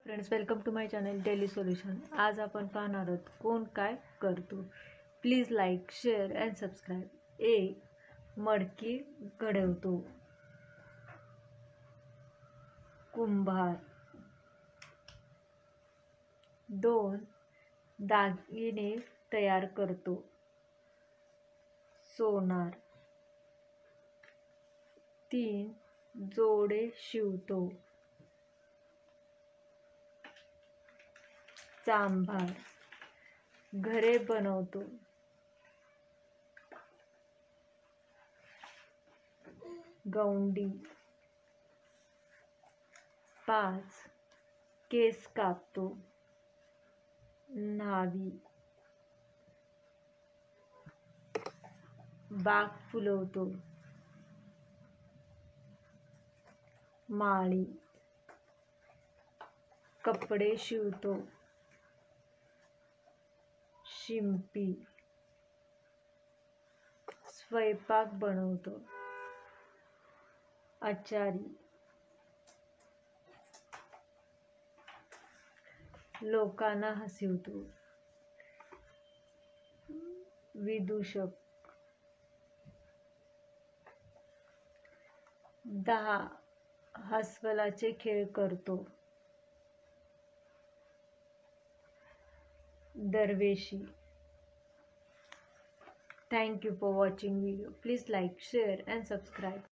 Friends, welcome to my channel daily solution. आज आपण पाहणार आहोत कोण काय करतो. Please like, share and subscribe. 1. मडकी घडवतो. कुंभार. 2. दागिने तयार करतो. सोनार. 3. जोडे शिवतो. चांभार. घरे बनवतो. गौंडी. 5. केस कापतो. न्हावी. बाग फुलवतो. माळी. कपडे शिवतो. शिंपी. स्वयंपाक बनवतो. आचारी. लोकांना हसवतो. विदूषक. 10. अस्वलाचे खेळ करतो. दरवेशी. Thank you for watching video. Please like, share and subscribe.